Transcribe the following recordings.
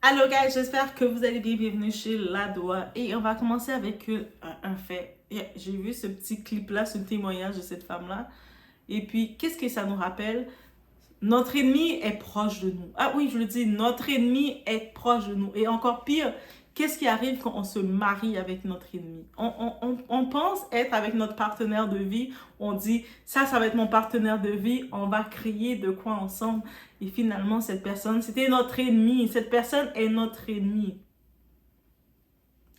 Allô guys, j'espère que vous allez bien, bienvenue chez Ladoa et on va commencer avec un fait. J'ai vu ce petit clip-là, ce témoignage de cette femme-là et puis qu'est-ce que ça nous rappelle? Notre ennemi est proche de nous. Ah oui, je le dis, notre ennemi est proche de nous. Et encore pire, qu'est-ce qui arrive quand on se marie avec notre ennemi? On pense être avec notre partenaire de vie. On dit, ça va être mon partenaire de vie. On va créer de quoi ensemble. Et finalement, cette personne, c'était notre ennemi. Cette personne est notre ennemi.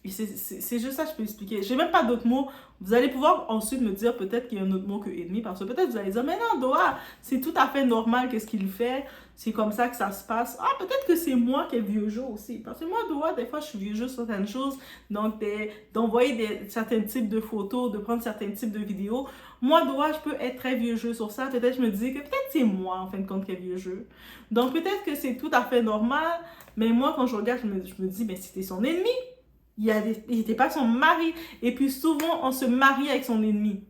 Et c'est juste ça que je peux expliquer. J'ai même pas d'autres mots. Vous allez pouvoir ensuite me dire peut-être qu'il y a un autre mot que ennemi, parce que peut-être vous allez dire, mais non, Doha, c'est tout à fait normal qu'est-ce qu'il fait. C'est comme ça que ça se passe. Ah, peut-être que c'est moi qui ai vieux jeu aussi. Parce que moi, Doha, des fois, je suis vieux jeu sur certaines choses. Donc, d'envoyer certains types de photos, de prendre certains types de vidéos. Moi, Doha, je peux être très vieux jeu sur ça. Peut-être je me dis que peut-être c'est moi, en fin de compte, qui ai vieux jeu. Donc, peut-être que c'est tout à fait normal. Mais moi, quand je regarde, je me dis, mais c'était son ennemi. Il n'était pas son mari. Et puis souvent, on se marie avec son ennemi.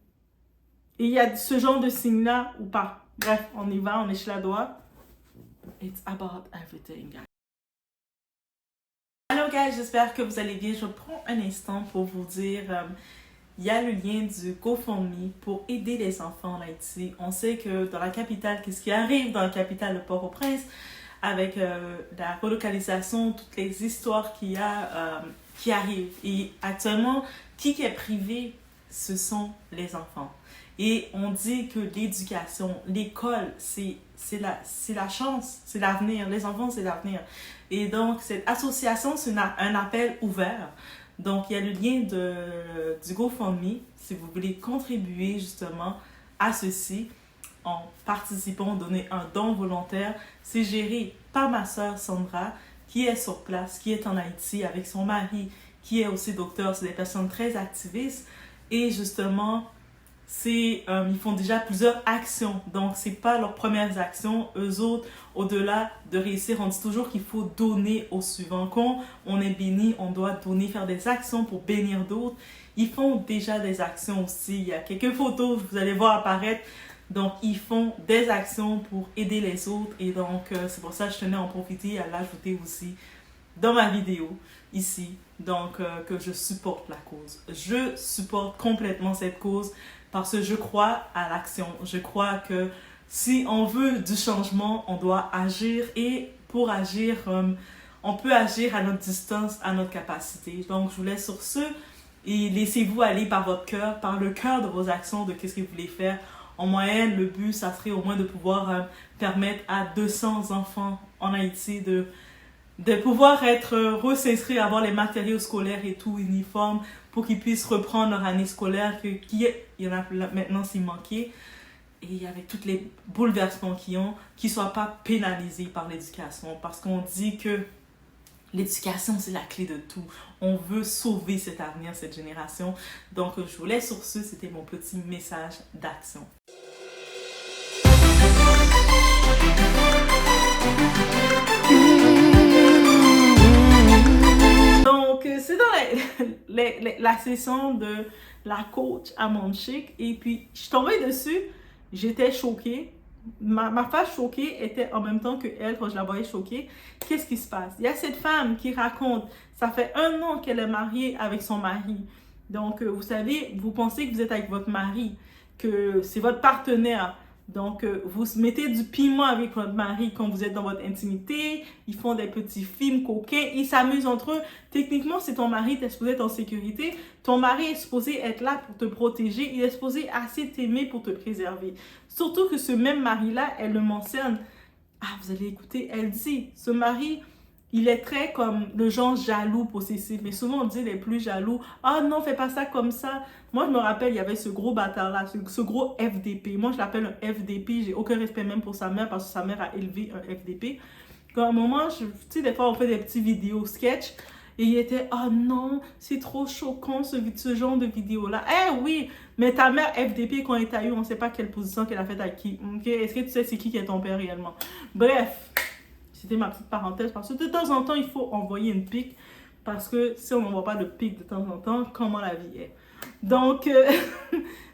Et il y a ce genre de signe-là ou pas. Bref, on y va, on est chez la doigt. It's about everything, guys. Hello guys, j'espère que vous allez bien. Je prends un instant pour vous dire, il y a le lien du GoFundMe pour aider les enfants en Haïti. On sait que dans la capitale, qu'est-ce qui arrive dans la capitale de Port-au-Prince, avec la relocalisation, toutes les histoires qu'il y a qui arrivent. Et actuellement, qui est privé, ce sont les enfants. Et on dit que l'éducation, l'école, c'est la chance, c'est l'avenir. Les enfants, c'est l'avenir. Et donc, cette association, c'est un appel ouvert. Donc, il y a le lien du GoFundMe, si vous voulez contribuer justement à ceci en participant, donner un don volontaire. C'est géré par ma sœur Sandra, qui est sur place, qui est en Haïti avec son mari, qui est aussi docteur. C'est des personnes très activistes. Et justement, ils font déjà plusieurs actions. Donc, c'est pas leurs premières actions. Eux autres, au-delà de réussir, on dit toujours qu'il faut donner au suivant. Quand on est béni, on doit donner, faire des actions pour bénir d'autres. Ils font déjà des actions aussi. Il y a quelques photos, vous allez voir apparaître. Donc, ils font des actions pour aider les autres. Et donc, c'est pour ça que je tenais à en profiter, à l'ajouter aussi dans ma vidéo ici. Donc, que je supporte la cause. Je supporte complètement cette cause parce que je crois à l'action. Je crois que si on veut du changement, on doit agir. Et pour agir, on peut agir à notre distance, à notre capacité. Donc, je vous laisse sur ce. Et laissez-vous aller par votre cœur, par le cœur de vos actions, de qu'est-ce que vous voulez faire. En moyenne, le but, ça serait au moins de pouvoir permettre à 200 enfants en Haïti de pouvoir être recensés, avoir les matériaux scolaires et tout, uniformes, pour qu'ils puissent reprendre leur année scolaire, il y en a maintenant s'il manquait, et avec tous les bouleversements qu'ils ont, qu'ils ne soient pas pénalisés par l'éducation, parce qu'on dit que l'éducation, c'est la clé de tout. On veut sauver cet avenir, cette génération. Donc, je vous laisse sur ce. C'était mon petit message d'action. Donc, c'est dans la session de la coach à Monchique. Et puis, je suis tombée dessus. J'étais choquée. Ma face choquée était en même temps que elle quand je la voyais choquée. Qu'est-ce qui se passe? Il y a cette femme qui raconte, ça fait 1 an qu'elle est mariée avec son mari. Donc, vous savez, vous pensez que vous êtes avec votre mari, que c'est votre partenaire. Donc, vous mettez du piment avec votre mari quand vous êtes dans votre intimité. Ils font des petits films coquins. Ils s'amusent entre eux. Techniquement, c'est ton mari, tu es supposé être en sécurité. Ton mari est supposé être là pour te protéger. Il est supposé assez t'aimer pour te préserver. Surtout que ce même mari-là, elle le mentionne. Ah, vous allez écouter, elle dit, ce mari, il est très comme le genre jaloux, possessif. Mais souvent, on dit les plus jaloux. Ah non, fais pas ça comme ça. Moi, je me rappelle, il y avait ce gros bâtard-là, ce gros FDP. Moi, je l'appelle un FDP. J'ai aucun respect même pour sa mère parce que sa mère a élevé un FDP. Quand à un moment, tu sais, des fois, on fait des petits vidéos sketch. Et il était, oh non, c'est trop choquant ce genre de vidéo-là. Eh oui, mais ta mère FDP, quand elle t'a eu, on ne sait pas quelle position qu'elle a faite à qui. Okay? Est-ce que tu sais c'est qui est ton père réellement? Bref. C'était ma petite parenthèse parce que de temps en temps, il faut envoyer une pique parce que si on n'envoie pas de pique de temps en temps, comment la vie est? Donc,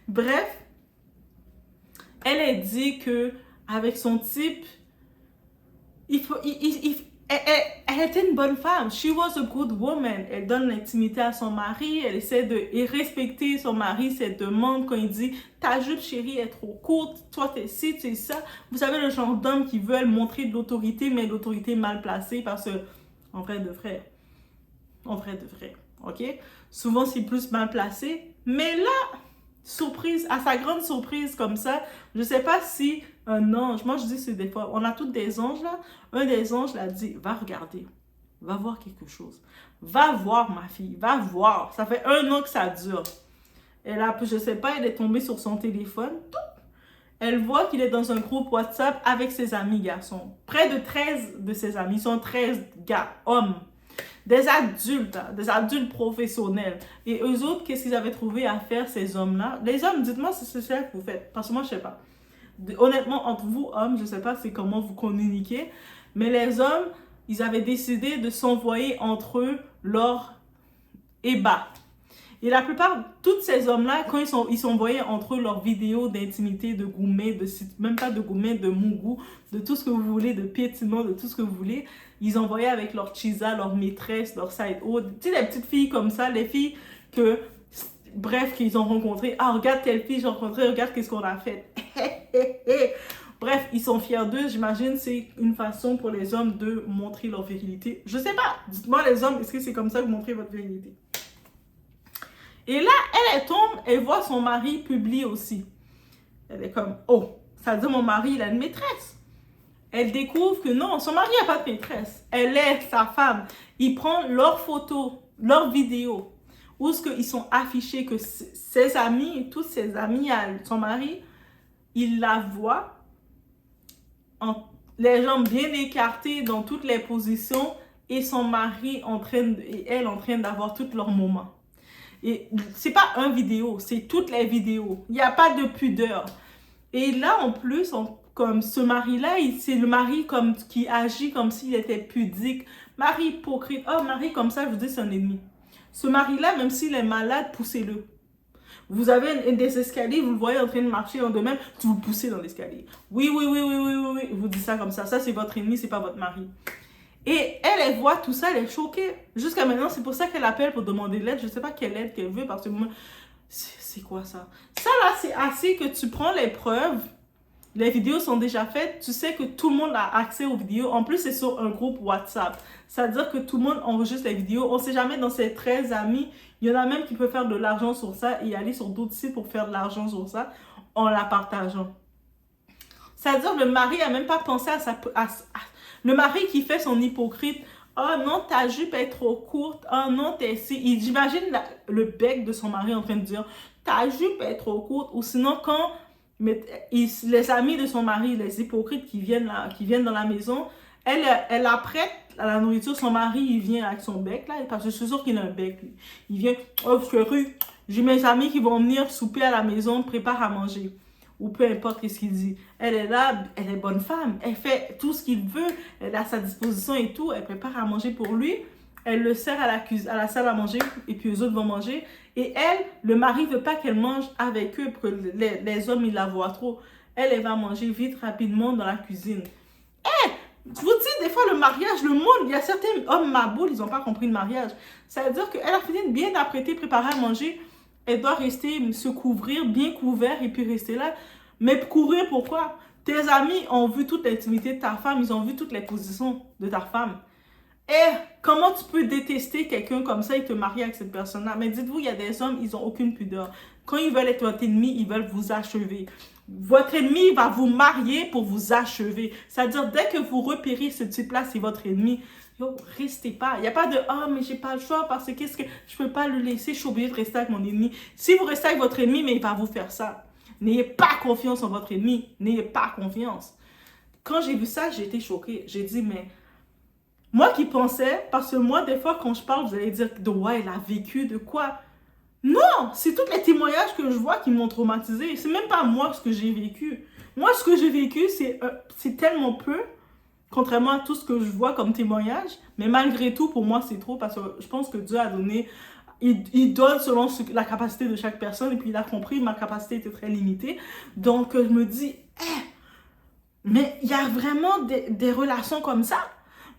bref, elle a dit que avec son type, elle était une bonne femme. She was a good woman. Elle donne l'intimité à son mari. Elle essaie de respecter son mari, ses demandes quand il dit ta jupe chérie est trop courte, toi t'es ci, tu es ça. Vous savez le genre d'hommes qui veulent montrer de l'autorité, mais l'autorité mal placée parce que, en vrai de vrai, ok? Souvent c'est plus mal placé. Mais là, surprise, à sa grande surprise comme ça, je sais pas si un ange, moi je dis c'est des fois, on a toutes des anges là, un des anges l'a dit, va regarder, va voir quelque chose, va voir ma fille, va voir, ça fait 1 an que ça dure. Elle a, je sais pas, elle est tombée sur son téléphone, elle voit qu'il est dans un groupe WhatsApp avec ses amis garçons, près de 13 de ses amis, ils sont 13 gars, hommes, des adultes professionnels. Et eux autres, qu'est-ce qu'ils avaient trouvé à faire, ces hommes-là? Les hommes, dites-moi si c'est ça que vous faites. Parce que moi, je sais pas. Honnêtement, entre vous, hommes, je sais pas c'est comment vous communiquez. Mais les hommes, ils avaient décidé de s'envoyer entre eux leur ébat. Et la plupart, tous ces hommes-là, quand ils s'envoyaient entre eux leurs vidéos d'intimité, de gourmet, même pas de gourmet, de mougou, de tout ce que vous voulez, de piétinement, de tout ce que vous voulez, ils envoyaient avec leur chisa, leur maîtresse, leur side-out. Tu sais, les petites filles comme ça, les filles que, bref, qu'ils ont rencontrées. Ah, regarde telle fille j'ai rencontrée, regarde qu'est-ce qu'on a fait. Bref, ils sont fiers d'eux. J'imagine c'est une façon pour les hommes de montrer leur virilité. Je sais pas. Dites-moi les hommes, est-ce que c'est comme ça que vous montrez votre virilité? Et là, elle tombe et voit son mari publier aussi. Elle est comme, oh, ça veut dire mon mari, il a une maîtresse. Elle découvre que non, son mari n'a pas de maîtresse. Elle est sa femme. Il prend leurs photos, leurs vidéos, où ce qu'ils sont affichés, que ses amis, tous ses amis à son mari, il la voit, les jambes bien écartées dans toutes les positions, et son mari et elle en train d'avoir tous leurs moments. Et c'est pas un vidéo, c'est toutes les vidéos. Il n'y a pas de pudeur. Et là, en plus, comme ce mari-là, c'est le mari qui agit comme s'il était pudique. Mari hypocrite. Oh, mari comme ça, je vous dis, c'est un ennemi. Ce mari-là, même s'il est malade, poussez-le. Vous avez des escaliers, vous le voyez en train de marcher en deux-mêmes, vous le poussez dans l'escalier. Oui. Je vous dis ça comme ça. Ça, c'est votre ennemi, c'est pas votre mari. Et elle voit tout ça, elle est choquée. Jusqu'à maintenant, c'est pour ça qu'elle appelle pour demander de l'aide. Je ne sais pas quelle aide qu'elle veut parce que moi, c'est quoi ça? Ça là, c'est assez que tu prends les preuves. Les vidéos sont déjà faites. Tu sais que tout le monde a accès aux vidéos. En plus, c'est sur un groupe WhatsApp. C'est-à-dire que tout le monde enregistre les vidéos. On ne sait jamais dans ses 13 amis. Il y en a même qui peuvent faire de l'argent sur ça et aller sur d'autres sites pour faire de l'argent sur ça en la partageant. C'est-à-dire que le mari n'a même pas pensé le mari qui fait son hypocrite. Oh non, ta jupe est trop courte. Oh non, t'es si. J'imagine le bec de son mari en train de dire ta jupe est trop courte. Ou sinon, quand les amis de son mari, les hypocrites qui viennent dans la maison, elle apprête à la nourriture. Son mari, il vient avec son bec là. Parce que je suis sûre qu'il a un bec. Lui. Il vient, oh chérie, j'ai mes amis qui vont venir souper à la maison, prépare à manger. Ou peu importe ce qu'il dit. Elle est là, elle est bonne femme. Elle fait tout ce qu'il veut. Elle est à sa disposition et tout. Elle prépare à manger pour lui. Elle le sert à la salle à manger et puis les autres vont manger. Et elle, le mari ne veut pas qu'elle mange avec eux pour que les hommes, ils la voient trop. Elle va manger vite, rapidement dans la cuisine. Je vous dis, des fois, le mariage, le monde, il y a certains hommes maboules, ils n'ont pas compris le mariage. Ça veut dire qu'elle a fini de bien apprêter, préparer à manger. Elle doit rester, se couvrir, bien couvert et puis rester là. Mais courir, pourquoi? Tes amis ont vu toute l'intimité de ta femme, ils ont vu toutes les positions de ta femme. Et comment tu peux détester quelqu'un comme ça et te marier avec cette personne-là? Mais dites-vous, il y a des hommes, ils n'ont aucune pudeur. Quand ils veulent être votre ennemi, ils veulent vous achever. Votre ennemi va vous marier pour vous achever. C'est-à-dire, dès que vous repérez ce type-là, c'est votre ennemi. Yo, restez pas. Il n'y a pas de « Ah, mais j'ai pas le choix parce que qu'est-ce que je peux pas le laisser, je suis obligée de rester avec mon ennemi. » Si vous restez avec votre ennemi, mais il va vous faire ça. N'ayez pas confiance en votre ennemi. N'ayez pas confiance. Quand j'ai vu ça, j'ai été choquée. J'ai dit, mais moi qui pensais, parce que moi, des fois, quand je parle, vous allez dire de ouais, elle a vécu, de quoi? Non, c'est tous les témoignages que je vois qui m'ont traumatisée. C'est même pas moi ce que j'ai vécu. Moi, ce que j'ai vécu, c'est tellement peu. Contrairement à tout ce que je vois comme témoignage, mais malgré tout, pour moi, c'est trop parce que je pense que Dieu a donné, il donne selon la capacité de chaque personne et puis il a compris que ma capacité était très limitée. Donc, je me dis, mais il y a vraiment des relations comme ça.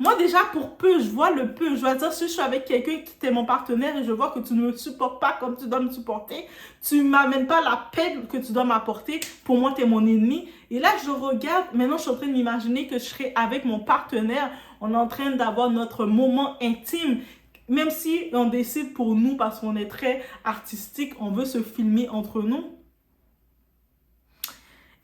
Moi, déjà, pour peu, je vois le peu. Je dois dire, si je suis avec quelqu'un qui est mon partenaire et je vois que tu ne me supportes pas comme tu dois me supporter, tu ne m'amènes pas la paix que tu dois m'apporter, pour moi, tu es mon ennemi. Et là, je regarde, maintenant, je suis en train de m'imaginer que je serai avec mon partenaire, on est en train d'avoir notre moment intime. Même si on décide pour nous, parce qu'on est très artistique, on veut se filmer entre nous.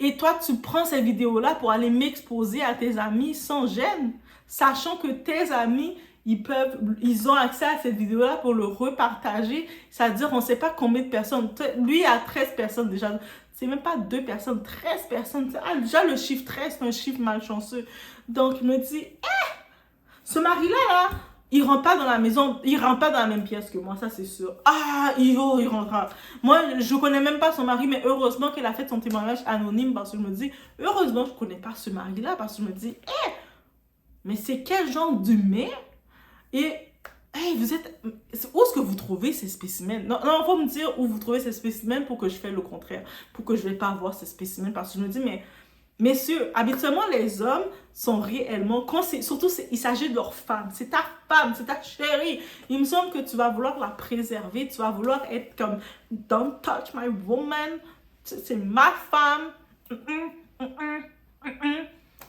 Et toi, tu prends ces vidéos-là pour aller m'exposer à tes amis sans gêne, sachant que tes amis, ils ont accès à cette vidéo-là pour le repartager. C'est-à-dire, on ne sait pas combien de personnes. Lui, il a 13 personnes déjà. C'est même pas 2 personnes, 13 personnes. Ah, déjà, le chiffre 13, c'est un chiffre malchanceux. Donc, je me dis, ce mari-là, là, il rentre pas dans la maison, il rentre pas dans la même pièce que moi, ça c'est sûr. Ah, il rentre. Moi, je connais même pas son mari, mais heureusement qu'elle a fait son témoignage anonyme, parce que je me dis, heureusement je connais pas ce mari-là, parce que je me dis, mais c'est quel genre d'humain? Et, vous êtes, où est-ce que vous trouvez ces spécimens? Non, faut me dire où vous trouvez ces spécimens pour que je fasse le contraire, pour que je vais pas avoir ces spécimens, parce que je me dis, mais messieurs, habituellement, les hommes sont réellement, surtout il s'agit de leur femme, c'est ta femme, c'est ta chérie. Il me semble que tu vas vouloir la préserver, tu vas vouloir être comme « Don't touch my woman », c'est ma femme.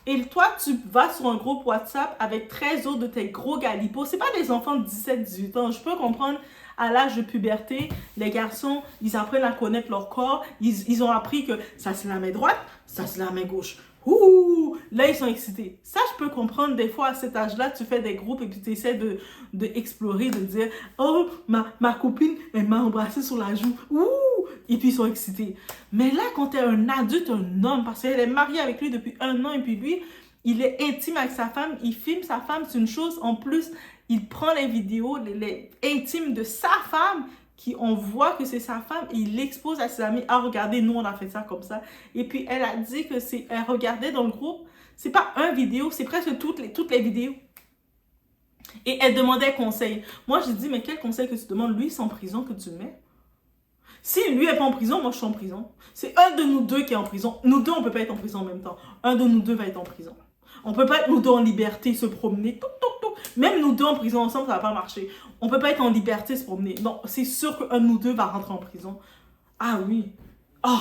Et toi, tu vas sur un groupe WhatsApp avec 13 autres de tes gros galipots. C'est pas des enfants de 17-18 ans. Je peux comprendre, à l'âge de puberté, les garçons, ils apprennent à connaître leur corps. Ils ont appris que ça, c'est la main droite, ça, c'est la main gauche. Ouh! Là, ils sont excités. Ça, je peux comprendre. Des fois, à cet âge-là, tu fais des groupes et puis tu essaies de explorer, de dire « Oh, ma copine, elle m'a embrassé sur la joue. Ouh! » Et puis, ils sont excités. Mais là, quand tu es un adulte, un homme, parce qu'elle est mariée avec lui depuis 1 an et puis lui, il est intime avec sa femme, il filme sa femme, c'est une chose. En plus, il prend les vidéos les intimes de sa femme, on voit que c'est sa femme, et il l'expose à ses amis. Ah, regardez, nous, on a fait ça comme ça. Et puis, elle a dit que elle regardait dans le groupe, c'est pas un vidéo, c'est presque toutes les vidéos. Et elle demandait conseil. Moi, je dis, mais quel conseil que tu demandes? Lui, c'est en prison que tu mets. Si lui n'est pas en prison, moi, je suis en prison. C'est un de nous deux qui est en prison. Nous deux, on ne peut pas être en prison en même temps. Un de nous deux va être en prison. On ne peut pas être nous deux en liberté, se promener. Même nous deux en prison ensemble, ça ne va pas marcher. On ne peut pas être en liberté, se promener. Non, c'est sûr qu'un de nous deux va rentrer en prison. Ah oui. Oh.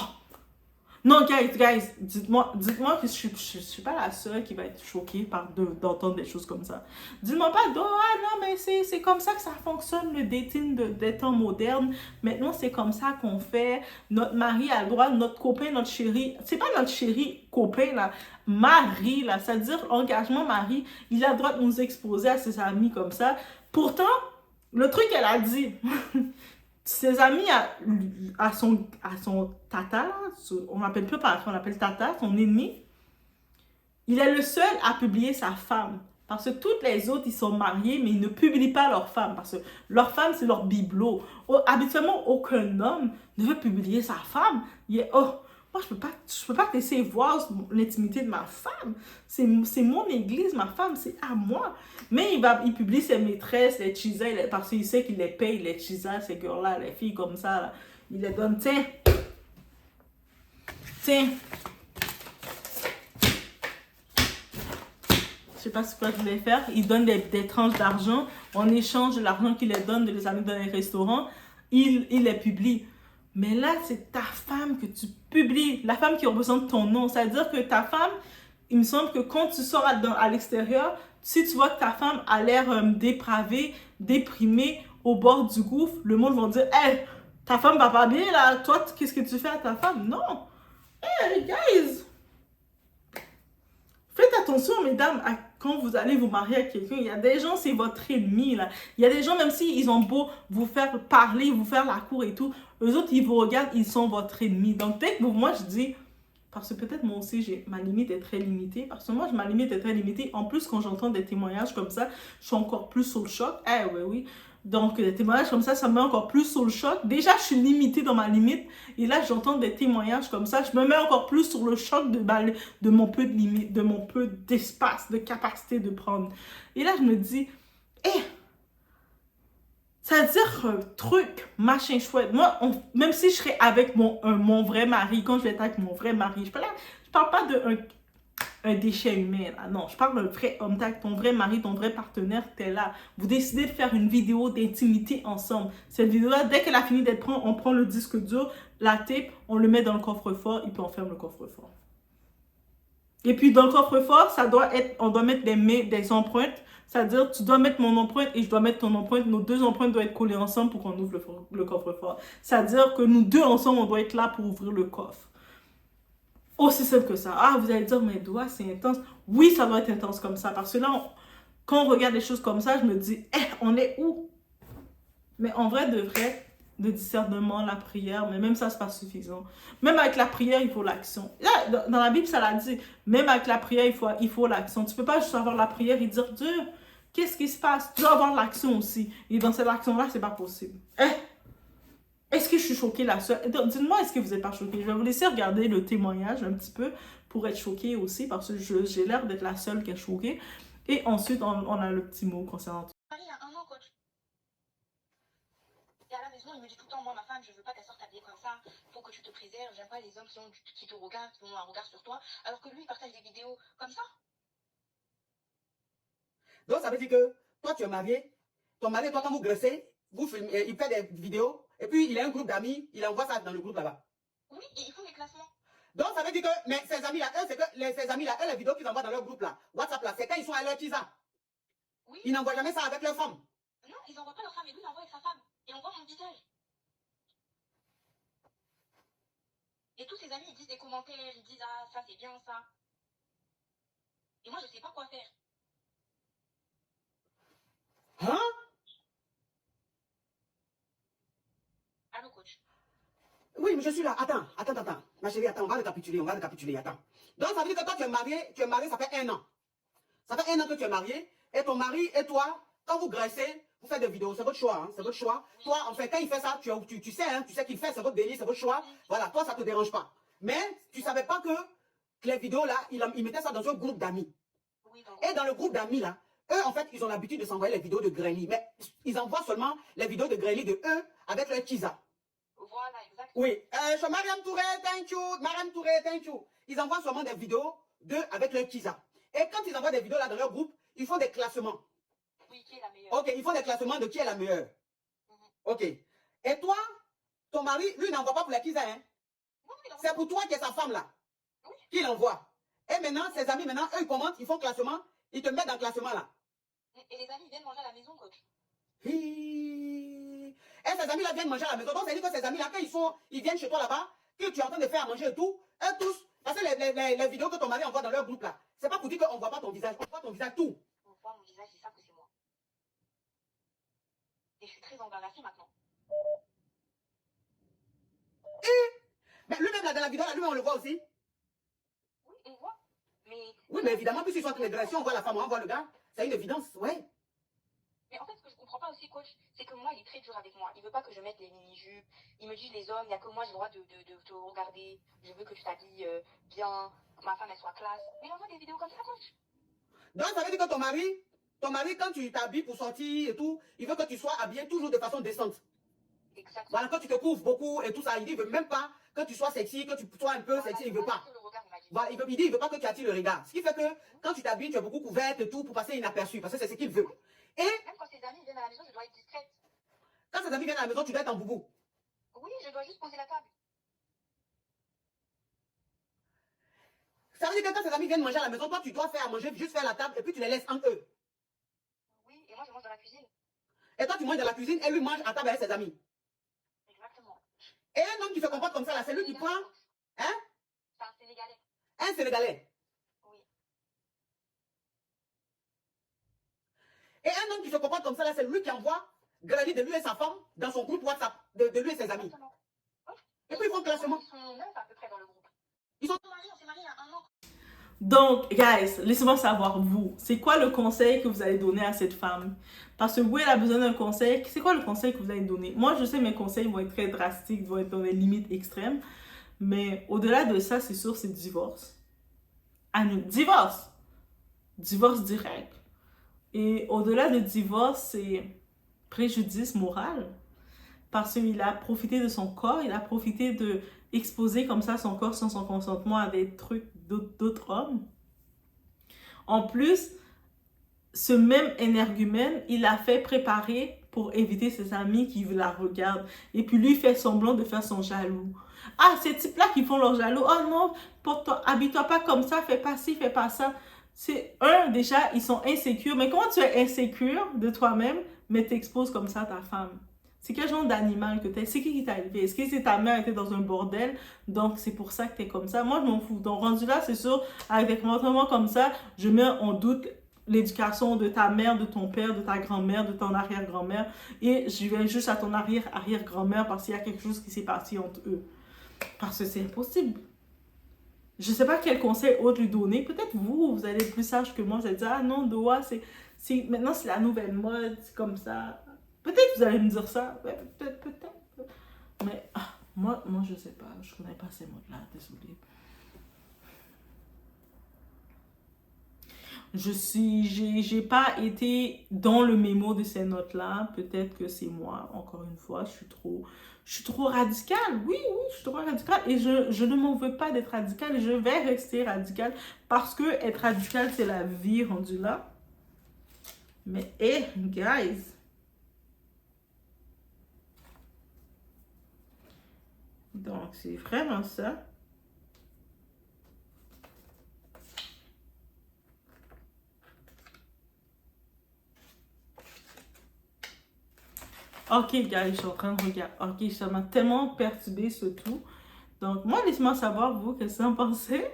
Non, guys, dites-moi que je suis pas la seule qui va être choquée d'entendre des choses comme ça. Dites-moi pas, non, mais c'est comme ça que ça fonctionne, le dating des temps modernes. Maintenant, c'est comme ça qu'on fait. Notre mari a le droit, notre copain, notre chéri. C'est pas notre chéri copain, là. Mari, là. C'est-à-dire, engagement mari, il a le droit de nous exposer à ses amis comme ça. Pourtant, le truc qu'elle a dit... Ses amis à son tata, on n'appelle plus par on appelle tata, son ennemi, il est le seul à publier sa femme. Parce que toutes les autres, ils sont mariés, mais ils ne publient pas leur femme. Parce que leur femme, c'est leur bibelot. Habituellement, aucun homme ne veut publier sa femme. Il est, oh, moi, je peux pas te laisser voir l'intimité de ma femme. C'est mon église, ma femme, c'est à moi. Mais il publie ses maîtresses, les chisas, parce qu'il sait qu'il les paye, les chisas, ces girls-là, les filles comme ça. Là. Il les donne, tiens. Je sais pas ce que je voulais faire. Il donne des tranches d'argent. En échange de l'argent qu'il les donne, de les amener dans les restaurants, il les publie. Mais là, c'est ta femme que tu publies. La femme qui représente ton nom. C'est-à-dire que ta femme, il me semble que quand tu sors à l'extérieur, si tu vois que ta femme a l'air dépravée, déprimée, au bord du gouffre, le monde va dire « Hey, ta femme va pas bien là. Toi, qu'est-ce que tu fais à ta femme? » Non. Hey, guys! Faites attention, mesdames, quand vous allez vous marier à quelqu'un. Il y a des gens, c'est votre ennemi, là. Il y a des gens, même s'ils ont beau vous faire parler, vous faire la cour et tout, eux autres, ils vous regardent, ils sont votre ennemi. Donc, peut-être, moi, je dis, parce que peut-être moi aussi, ma limite est très limitée. Parce que moi, ma limite est très limitée. En plus, quand j'entends des témoignages comme ça, je suis encore plus sous le choc. Oui. Donc, des témoignages comme ça me met encore plus sous le choc. Déjà, je suis limitée dans ma limite. Et là, j'entends des témoignages comme ça. Je me mets encore plus sur le choc de mon peu de limite, de mon peu d'espace, de capacité de prendre. Et là, je me dis, c'est-à-dire truc, machin chouette. Moi, même si je serais avec mon vrai mari, quand je vais être avec mon vrai mari, je parle pas de un déchet humain. Là. Non, je parle d'un vrai homme, ton vrai mari, ton vrai partenaire, t'es là. Vous décidez de faire une vidéo d'intimité ensemble. Cette vidéo-là, dès qu'elle a fini d'être prise, on prend le disque dur, la tape, on le met dans le coffre-fort et puis on ferme le coffre-fort. Et puis dans le coffre-fort, ça doit être, on doit mettre des empreintes. C'est-à-dire, tu dois mettre mon empreinte et je dois mettre ton empreinte. Nos deux empreintes doivent être collées ensemble pour qu'on ouvre le coffre-fort. C'est-à-dire que nous deux ensemble, on doit être là pour ouvrir le coffre. Aussi simple que ça. Ah, vous allez dire, mais doigts, c'est intense. Oui, ça doit être intense comme ça. Parce que là, quand on regarde les choses comme ça, je me dis, on est où? Mais en vrai, de vrai, le discernement, la prière, mais même ça, c'est pas suffisant. Même avec la prière, il faut l'action. Là, dans la Bible, ça l'a dit. Même avec la prière, il faut l'action. Tu peux pas juste avoir la prière et dire, Dieu, qu'est-ce qui se passe? Tu dois avoir l'action aussi. Et dans cette action-là, c'est pas possible. Est-ce que je suis choquée la seule? Dites-moi, est-ce que vous n'êtes pas choquée? Je vais vous laisser regarder le témoignage un petit peu pour être choquée aussi, parce que j'ai l'air d'être la seule qui est choquée. Et ensuite, on a le petit mot concernant tout. Il y a un an, coach. Et à la maison, il me dit tout le temps, moi, ma femme, je veux pas qu'elle sorte habillée comme ça. Faut que tu te préserves. J'aime pas les hommes qui te regardent, qui ont un regard sur toi. Alors que lui, il partage des vidéos comme ça. Donc, ça veut dire que toi, tu es marié. Ton mari, toi, quand vous graissez, vous filmez, il fait des vidéos. Et puis, il a un groupe d'amis. Il envoie ça dans le groupe là-bas. Oui, et ils font des classements. Donc, ça veut dire que, mais ces amis-là, eux, c'est que ces amis-là, eux, les vidéos qu'ils envoient dans leur groupe là, WhatsApp là, c'est quand ils sont à leur tisa. Oui. Ils n'envoient jamais ça avec leur femme. Non, ils n'envoient pas leur femme, et lui, il envoie avec sa femme. Et on voit mon visage. Et tous ses amis, ils disent des commentaires, ils disent, ah, ça, c'est bien, ça. Et moi, je sais pas quoi faire. Hein? Allô, coach. Oui, mais je suis là. Attends. Ma chérie, attends, on va récapituler, attends. Donc, ça veut dire que toi, tu es marié, ça fait 1 an. Ça fait 1 an que tu es marié, et ton mari et toi, quand vous graissez, vous faites des vidéos, c'est votre choix, hein, c'est votre choix. Toi, en fait, quand il fait ça, tu sais, hein, tu sais qu'il fait, c'est votre délire, c'est votre choix. Voilà, toi, ça ne te dérange pas. Mais tu ne savais pas que les vidéos là, il mettait ça dans un groupe d'amis. Oui, donc. Et dans le groupe d'amis là, eux, en fait, ils ont l'habitude de s'envoyer les vidéos de Grély. Mais ils envoient seulement les vidéos de Grély de eux avec leur teaser. Voilà, exactement. Oui, je Mariam Touré, thank you. Mariam Touré, thank you. Ils envoient seulement des vidéos d'eux avec leur teaser. Et quand ils envoient des vidéos là dans leur groupe, ils font des classements. Oui, qui est la meilleure? Ok, ils font des classements de qui est la meilleure. Ok. Et toi, ton mari, lui, n'envoie pas pour la teaser, hein. C'est pour toi qui est sa femme là. Oui. Qu'il envoie. Et maintenant, ses amis, maintenant, eux, ils commentent, ils font classement, ils te mettent dans le classement là. Et les amis viennent manger à la maison, coach. Et ces amis là viennent manger à la maison. Donc, ça veut dire que ces amis là, quand ils viennent chez toi là-bas, que tu es en train de faire à manger et tout, eux tous, parce que les vidéos que ton mari envoie dans leur groupe là, c'est pas pour dire qu'on ne voit pas ton visage, on voit ton visage tout. On voit mon visage, ils savent que c'est moi. Et je suis très embarrassée maintenant. Mais lui-même là dans la vidéo là, lui-même on le voit aussi. Oui, on voit. Mais. Oui, mais évidemment, puisqu'ils sont en train de graisser, on voit la femme, on voit le gars. C'est une évidence, ouais. Mais en fait, ce que je comprends pas aussi, coach, c'est que moi, il est très dur avec moi. Il veut pas que je mette les mini-jupes. Il me dit, les hommes, il n'y a que moi, j'ai le droit de te regarder. Je veux que tu t'habilles bien, que ma femme, elle soit classe. Mais il envoie des vidéos comme ça, coach. Donc, ça veut dire que ton mari, quand tu t'habilles pour sortir et tout, il veut que tu sois habillé toujours de façon décente. Exactement. Voilà, quand tu te couvres beaucoup et tout ça, il dit, il veut même pas que tu sois sexy, que tu sois un peu sexy, il veut pas. Voilà, il dit, il veut pas que tu attires le regard. Ce qui fait que quand tu t'habilles, tu es beaucoup couverte et tout pour passer inaperçu, parce que c'est ce qu'il veut. Et même quand ses amis viennent à la maison, je dois être discrète. Quand ses amis viennent à la maison, tu dois être en boubou. Oui, je dois juste poser la table. Ça veut dire que quand ses amis viennent manger à la maison, toi, tu dois faire à manger, juste faire la table et puis tu les laisses entre eux. Oui, et moi, je mange dans la cuisine. Et toi, tu manges dans la cuisine et lui mange à table avec ses amis. Exactement. Et un homme qui se comporte comme ça, là, c'est lui qui prend. Hein? C'est un Sénégalais. Un Sénégalais. Oui. Et un homme qui se comporte comme ça, là, c'est lui qui envoie Granny de lui et sa femme dans son groupe WhatsApp, de lui et ses amis. Exactement. Oui. Et puis ils font classement. Ils sont 9 à peu près dans le groupe. Ils sont On s'est mariés il y a 1 an. Donc, guys, laissez-moi savoir, vous, c'est quoi le conseil que vous allez donner à cette femme? Parce que oui, elle a besoin d'un conseil. C'est quoi le conseil que vous allez donner? Moi, je sais, mes conseils vont être très drastiques, vont être dans des limites extrêmes. Mais au-delà de ça, c'est sûr, c'est divorce. Divorce! Divorce direct. Et au-delà de divorce, c'est préjudice moral. Parce qu'il a profité de son corps, il a profité de exposer comme ça son corps sans son consentement à des trucs d'autres hommes. En plus, ce même énergumène, il l'a fait préparer pour éviter ses amis qui la regardent. Et puis lui fait semblant de faire son jaloux. Ah, ces types-là qui font leur jaloux. Oh non, habille-toi pas comme ça, fais pas ci, fais pas ça. C'est déjà, ils sont insécures. Mais comment tu es insécure de toi-même, mais t'exposes comme ça à ta femme? C'est quel genre d'animal que t'es? C'est qui t'a élevé? Est-ce que c'est ta mère était dans un bordel? Donc, c'est pour ça que t'es comme ça. Moi, je m'en fous. Donc, rendu là, c'est sûr, avec des comportements comme ça, je mets en doute l'éducation de ta mère, de ton père, de ta grand-mère, de ton arrière-grand-mère. Et je vais juste à ton arrière-arrière-grand-mère parce qu'il y a quelque chose qui s'est passé entre eux. Parce que c'est impossible. Je ne sais pas quel conseil autre lui donner. Peut-être vous allez être plus sage que moi. Vous allez dire, ah non, Doa, maintenant c'est la nouvelle mode, c'est comme ça. Peut-être vous allez me dire ça. Ouais, peut-être. Mais moi, je ne sais pas. Je ne connais pas ces mots-là. Désolée. J'ai pas été dans le mémo de ces notes-là. Peut-être que c'est moi, encore une fois, je suis trop radicale. Oui, je suis trop radicale. Et je ne m'en veux pas d'être radicale. Et je vais rester radicale parce que être radicale, c'est la vie rendue là. Mais, guys. Donc, c'est vraiment ça. Ok, guys, je suis en train de regarder. Ok, ça m'a tellement perturbé ce tout. Donc, moi, laissez-moi savoir, vous, qu'est-ce que vous en pensez?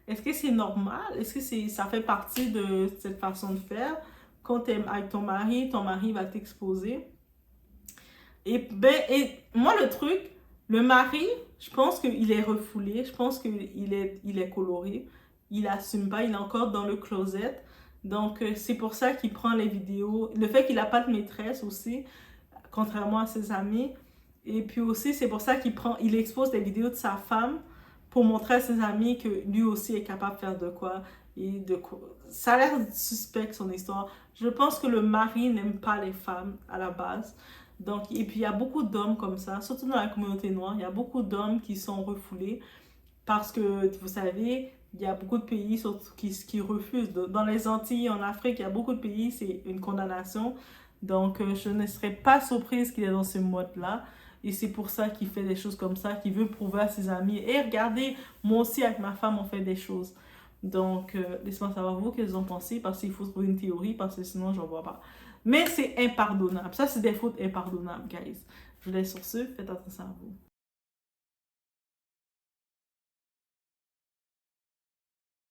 Est-ce que c'est normal? Est-ce que ça fait partie de cette façon de faire? Quand tu es avec ton mari va t'exposer. Et moi, le truc, le mari, je pense qu'il est refoulé. Je pense qu'il est coloré. Il assume pas. Il est encore dans le closet. Donc, c'est pour ça qu'il prend les vidéos. Le fait qu'il n'a pas de maîtresse aussi, contrairement à ses amis. Et puis aussi, c'est pour ça il expose des vidéos de sa femme pour montrer à ses amis que lui aussi est capable de faire de quoi. Ça a l'air suspect, son histoire. Je pense que le mari n'aime pas les femmes à la base. Donc, et puis, il y a beaucoup d'hommes comme ça, surtout dans la communauté noire. Il y a beaucoup d'hommes qui sont refoulés parce que, vous savez, il y a beaucoup de pays qui refusent. Dans les Antilles, en Afrique, il y a beaucoup de pays, c'est une condamnation. Donc, je ne serais pas surprise qu'il est dans ce mode-là. Et c'est pour ça qu'il fait des choses comme ça, qu'il veut prouver à ses amis. Et regardez, moi aussi, avec ma femme, on fait des choses. Donc, laissez-moi savoir vous, qu'est-ce que vous en pensez, parce qu'il faut trouver une théorie, parce que sinon, je ne vois pas. Mais c'est impardonnable. Ça, c'est des fautes impardonnables, guys. Je vous laisse sur ce. Faites attention à vous.